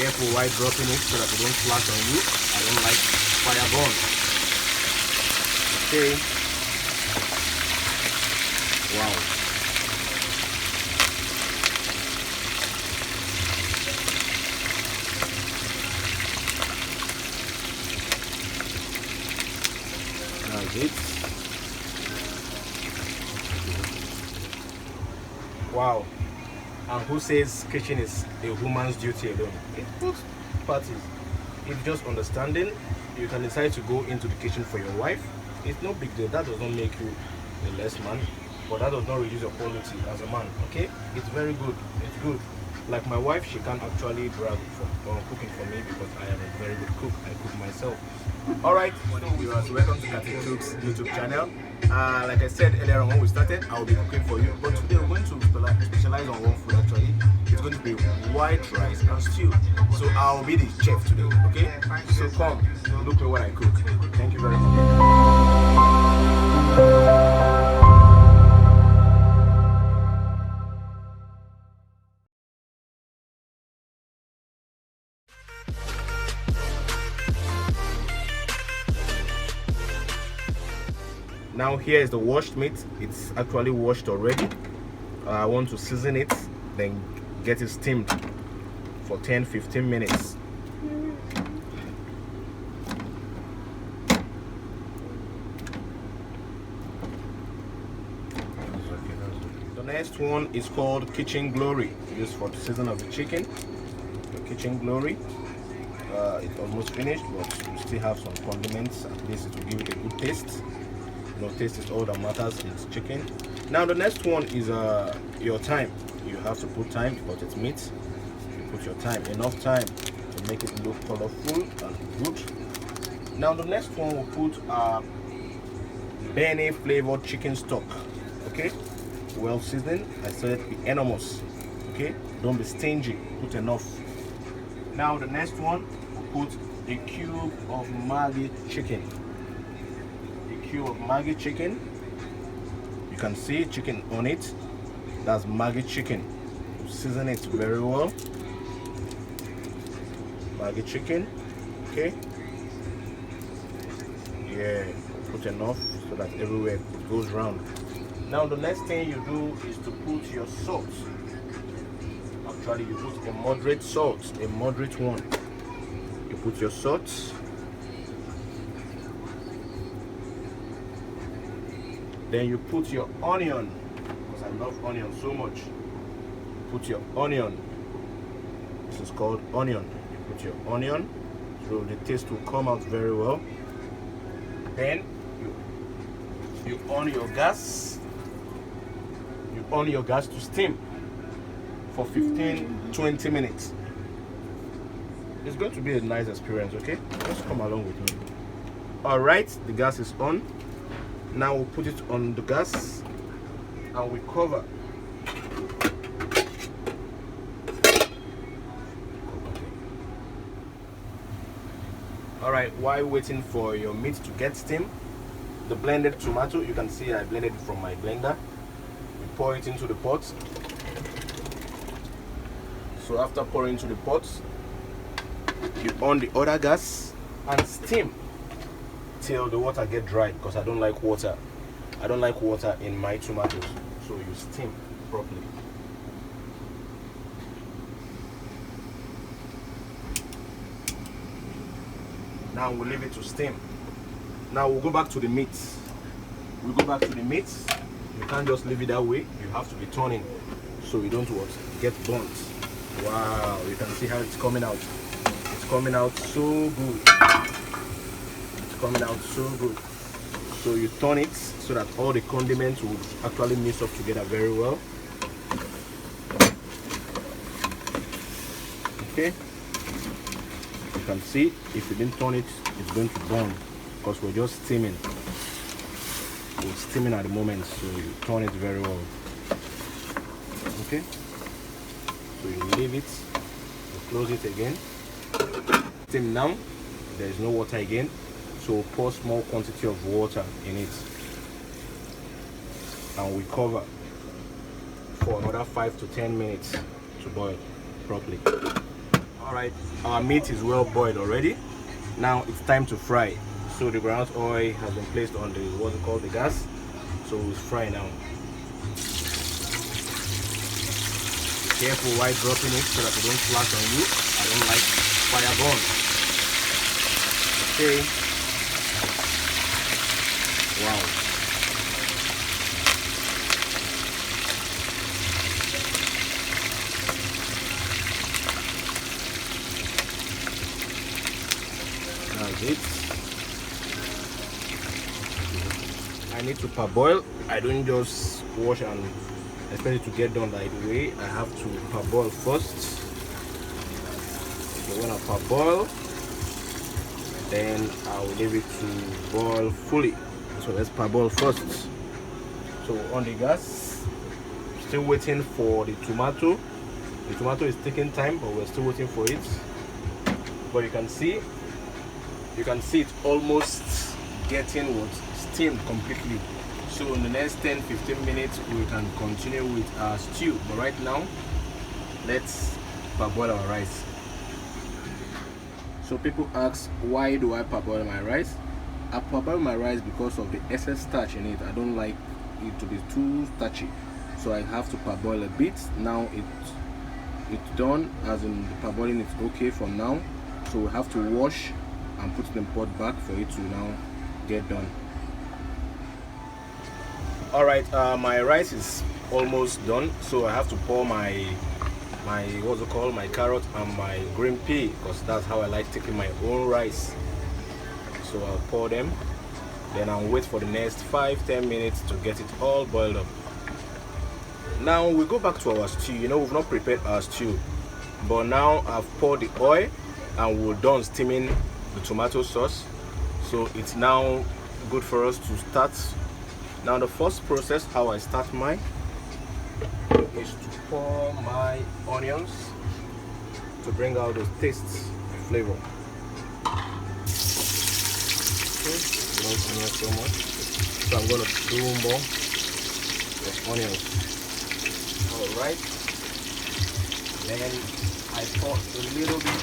careful while dropping it so that it don't flash on you. I don't like fire burn. Okay. Wow. That's it. Wow. And who says kitchen is a woman's duty alone? It both parties. It's just understanding. You can decide to go into the kitchen for your wife. It's no big deal. That does not make you a less man, but that does not reduce your quality as a man. Okay? It's very good. It's good. Like my wife, she can't actually brag for cooking for me because I am a very good cook. I cook myself. Alright, morning viewers, welcome to Captain Cook's YouTube channel. Like I said earlier on when we started, I'll be cooking for you, but today we're going to specialize on one food actually. It's going to be white rice and stew. So I'll be the chef today, okay? So come, look at what I cook. Thank you very much. Now here is the washed meat. It's actually washed already. I want to season it, then get it steamed for 10-15 minutes. The next one is called Kitchen Glory. Used for the season of the chicken. The Kitchen Glory. It's almost finished, but we still have some condiments. At least it will give it a good taste. No, taste is all that matters. It's chicken. Now the next one is your thyme. You have to put thyme because it's meat. You put your thyme, enough thyme to make it look colorful and good. Now the next one we'll put Bene flavored chicken stock. Okay, well seasoned. I said be enormous. Okay, don't be stingy. Put enough. Now the next one we'll put a cube of Maggi chicken. Cube of Maggi chicken. You can see chicken on it. That's Maggi chicken. Season it very well. Maggi chicken. Okay. Yeah. Put enough so that everywhere it goes round. Now the next thing you do is to put your salt. Actually, you put a moderate salt, a moderate one. You put your salt. Then you put your onion, because I love onion so much. Put your onion. This is called onion. You put your onion, so the taste will come out very well. Then you on your gas. You on your gas to steam for 15-20 minutes. It's going to be a nice experience, okay? Just come along with me. Alright, the gas is on. Now we'll put it on the gas and we cover. Alright, while waiting for your meat to get steam, the blended tomato, you can see I blended it from my blender. We pour it into the pot. So after pouring into the pot, you on the other gas and steam till the water get dry, because I don't like water. I don't like water in my tomatoes, so you steam properly. Now we'll leave it to steam. Now we'll go back to the meat. We go back to the meat. You can't just leave it that way. You have to be turning so you don't get burnt. Wow, you can see how it's coming out. It's coming out so good. Coming out so good. So you turn it so that all the condiments will actually mix up together very well. Okay, you can see if you didn't turn it, it's going to burn because we're just steaming. We're steaming at the moment, so you turn it very well. Okay, so you leave it, you close it again. Steam now. There is no water again. So pour small quantity of water in it and we cover for another 5 to 10 minutes to boil properly. All right, our meat is well boiled already. Now it's time to fry. So the groundnut oil has been placed on the what's it called, the gas. So it's fry now. Be careful while dropping it so that it don't flash on you. I don't like fire burn. Okay. Wow. That's it. I need to parboil. I don't just wash and expect it to get done right away. I have to parboil first. Okay, when I parboil, then I'll leave it to boil fully. So let's parboil first. So on the gas, still waiting for the tomato. The tomato is taking time, but we're still waiting for it. But you can see it's almost getting steamed completely. So in the next 10-15 minutes we can continue with our stew. But right now, let's parboil our rice. So people ask, why do I parboil my rice? I parboil my rice because of the excess starch in it. I don't like it to be too starchy, so I have to parboil a bit. Now it's done, as in the parboiling is okay for now. So we have to wash and put the pot back for it to now get done. All right, my rice is almost done, so I have to pour my what's it called, my carrot and my green pea, because that's how I like taking my own rice. So I'll pour them, then I'll wait for the next 5-10 minutes to get it all boiled up. Now we go back to our stew. You know, we've not prepared our stew, but now I've poured the oil and we're done steaming the tomato sauce, so it's now good for us to start. Now the first process, how I start mine, is to pour my onions to bring out the taste, flavor. Okay, don't onions so much, so I'm gonna do more of onions. All right, then I pour a little bit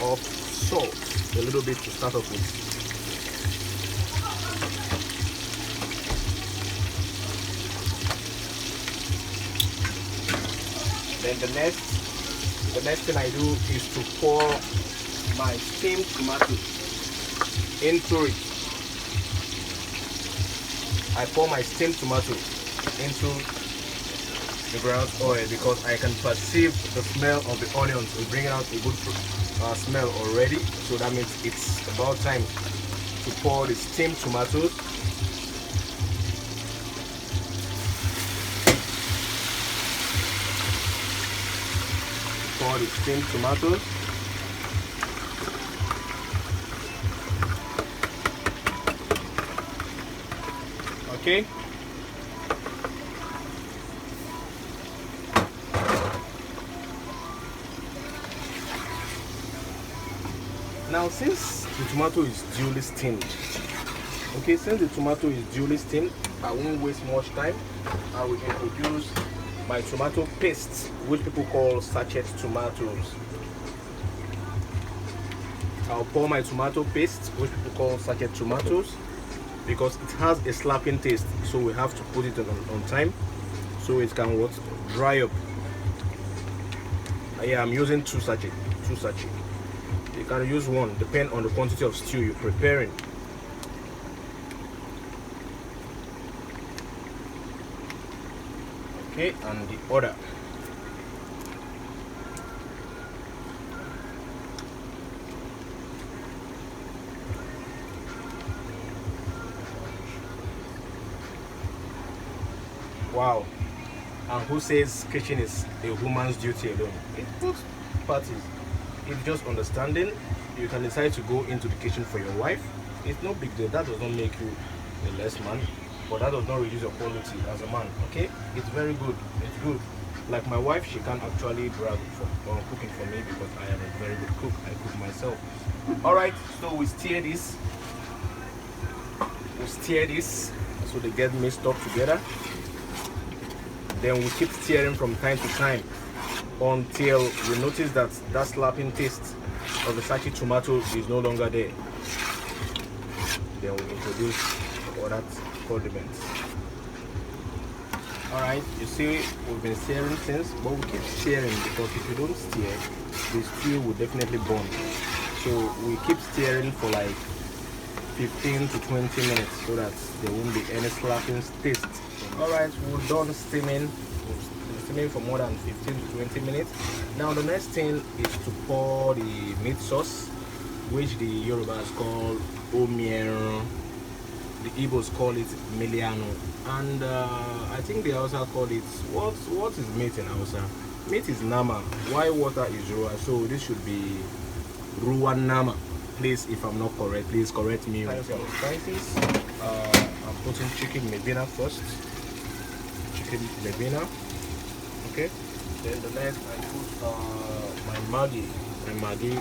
of salt, a little bit to start off with. Then the next thing I do is to pour my steamed tomato into it. I pour my steamed tomato into the groundnut oil because I can perceive the smell of the onions. It's bringing out a good smell already. So that means it's about time to pour the steamed tomatoes. Pour the steamed tomatoes. Okay. Now since the tomato is duly steamed, I won't waste much time. I will introduce my tomato paste, which people call sachet tomatoes. I'll pour my tomato paste, which people call sachet tomatoes, because it has a slapping taste, so we have to put it on time so it can dry up. Yeah, I'm using two sachets. You can use one, depend on the quantity of stew you're preparing. Okay, and the other. Wow. And who says kitchen is a woman's duty alone? It's both parties. If just understanding, you can decide to go into the kitchen for your wife. It's no big deal. That does not make you a less man, but that does not reduce your quality as a man. Okay, it's very good. It's good. Like my wife, she can't actually brag for cooking for me because I am a very good cook. I cook myself. All right, so we stir this so they get mixed up together. Then we keep stirring from time to time. until we notice that that slapping taste of the sachi tomato is no longer there. Then we introduce other condiments. Alright, you see we've been stirring since, but we keep stirring because if you don't stir, the stew will definitely burn. So we keep stirring for like 15 to 20 minutes so that there won't be any slapping taste. Alright, we're done steaming. We've been steaming for more than 15 to 20 minutes. Now the next thing is to pour the meat sauce, which the Yorubas call omieron. The Igbos call it miliano, and I think they also call it what is meat in Hausa? Meat is nama, while water is ruwa, so this should be ruwa nama. Please, if I'm not correct, please correct me. Spices. I'm putting chicken Mivina first. Chicken Mivina. Okay. Then the next I put my Maggi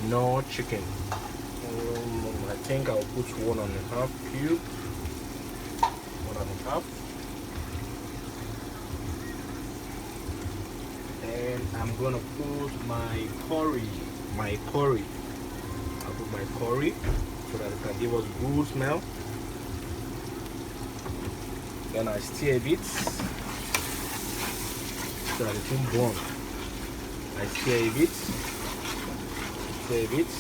no chicken. I think I'll put 1.5 cube. 1.5. And I'm gonna put my curry. I'll put my curry so that it can give us good smell. Then I stir a bit so that it won't burn. I stir a bit. Stir a bit.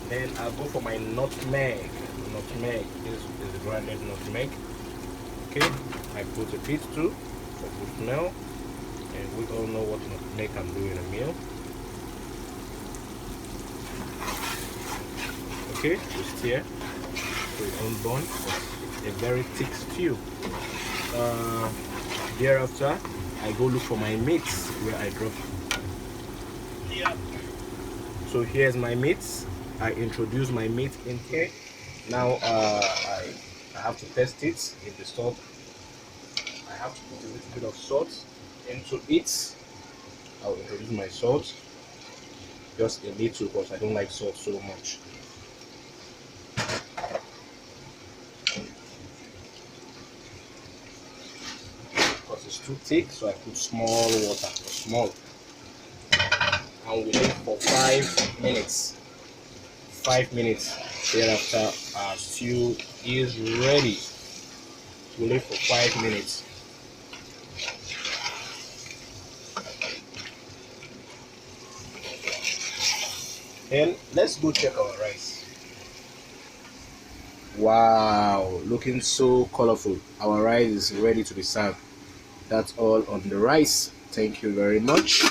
Then I'll go for my nutmeg. Nutmeg. This is grounded nutmeg. Okay, I put a bit too for good smell. And we all know what nutmeg can do in a meal. Okay, we stir so it won't burn. It's a very thick stew. Thereafter, I go look for my meat where I drop. Yeah. So here's my meat. I introduce my meat in here. Now I have to test it in the salt. I have to put a little bit of salt into it. I'll introduce my salt, just a little because I don't like salt so much. Because it's too thick, so I put small water, small. And we leave for 5 minutes. 5 minutes. Thereafter, our stew is ready. We leave for 5 minutes. Then let's go check our rice. Wow, looking so colorful. Our rice is ready to be served. That's all on the rice. Thank you very much.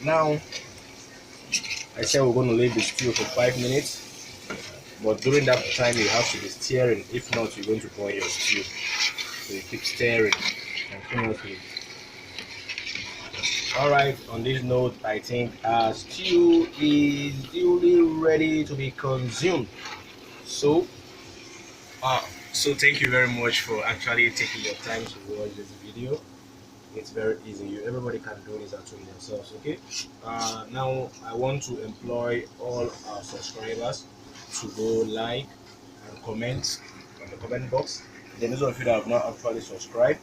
Now, I said we're going to leave the stew for 5 minutes, but during that time you have to be stirring. If not, you're going to burn your stew. So you keep stirring continuously. Alright, on this note, I think our stew is duly ready to be consumed. So thank you very much for actually taking your time to watch this video. It's very easy. Everybody can do this at home themselves. Okay. Now I want to employ all our subscribers to go like and comment on the comment box. Then those of you that have not actually subscribed,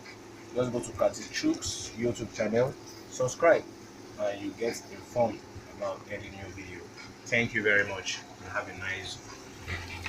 just go to Kati Chooks YouTube channel, subscribe, and you get informed about any new video. Thank you very much and have a nice day.